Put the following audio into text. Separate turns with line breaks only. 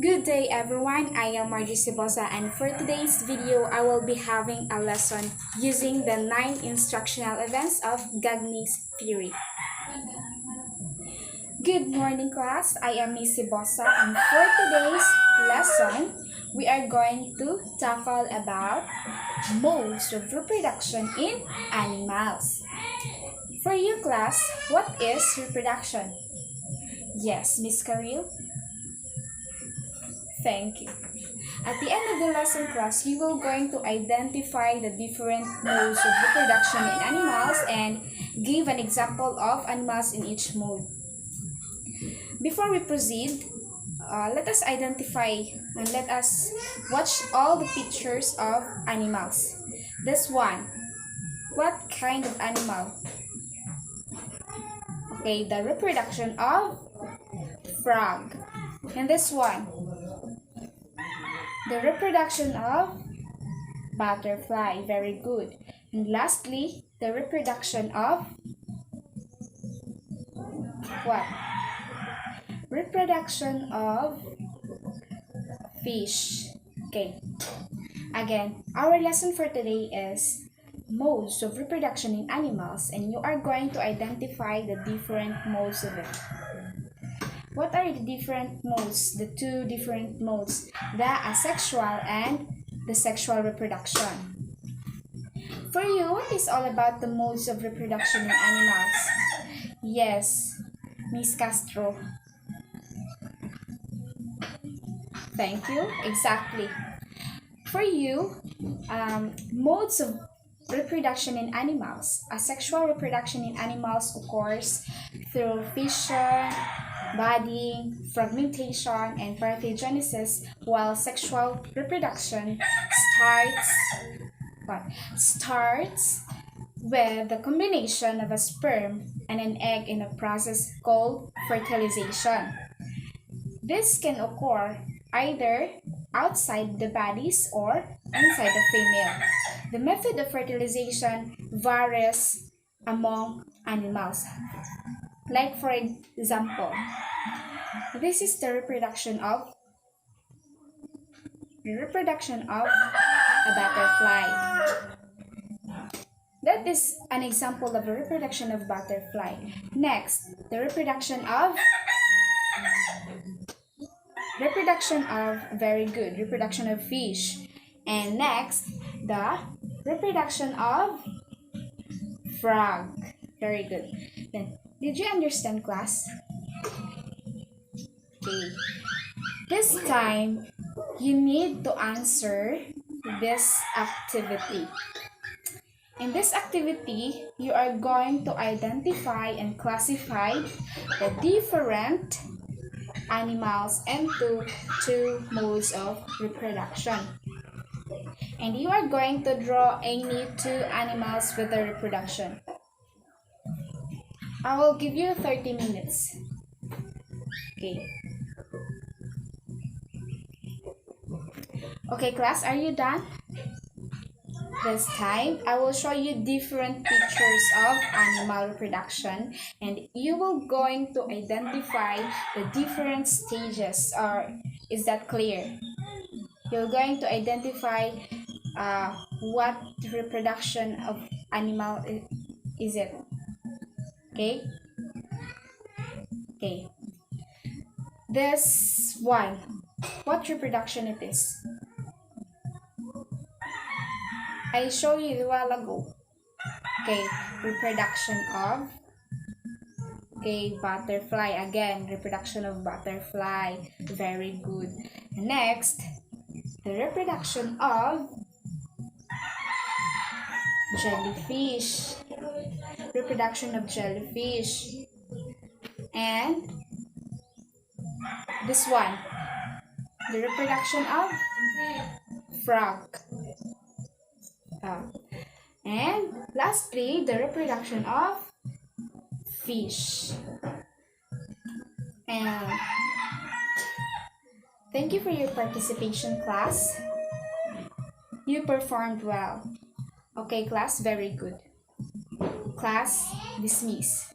Good day everyone, I am Margie Sibosa, and for today's video, I will be having a lesson using the 9 instructional events of Gagne's theory. Good morning class, I am Miss Sibosa, and for today's lesson, we are going to tackle about modes of reproduction in animals. For you class, what is reproduction? Yes, Miss Karil? Thank you. At the end of the lesson class, you will going to identify the different modes of reproduction in animals and give an example of animals in each mode. Before we proceed, let us identify and let us watch all the pictures of animals. This one, what kind of animal? Okay, the reproduction of frog. And this one, the reproduction of butterfly. Very good. And lastly, the reproduction of what? Reproduction of fish. Okay. Again, our lesson for today is modes of reproduction in animals, and you are going to identify the different modes of it. What are the different modes? The two different modes, the asexual and the sexual reproduction. For you, what is all about the modes of reproduction in animals? Yes, Miss Castro. Thank you. Exactly. For you, modes of reproduction in animals. Asexual reproduction in animals occurs through fission, budding, fragmentation, and parthenogenesis, while sexual reproduction starts with the combination of a sperm and an egg in a process called fertilization. This can occur either outside the bodies or inside the female. The method of fertilization varies among animals. Like for example, this is the reproduction of a butterfly. That is an example of a reproduction of butterfly. Next, the reproduction of fish. And next, the reproduction of frog. Very good. Then, did you understand, class? Okay. This time, you need to answer this activity. In this activity, you are going to identify and classify the different animals into two modes of reproduction. And you are going to draw any two animals with the reproduction. I will give you 30 minutes. Okay. Okay, class, are you done? This time, I will show you different pictures of animal reproduction, and you will going to identify the different stages. Or is that clear? You're going to identify what reproduction of animal is it. Okay? Okay. This one, what reproduction it is? I showed you a while ago. Okay, reproduction of butterfly. Again, reproduction of butterfly. Very good. Next, the reproduction of jellyfish. Reproduction of jellyfish. And this one, the reproduction of frog. And lastly, the reproduction of fish. And thank you for your participation, class. You performed well. Okay, class, very good. Class, dismiss.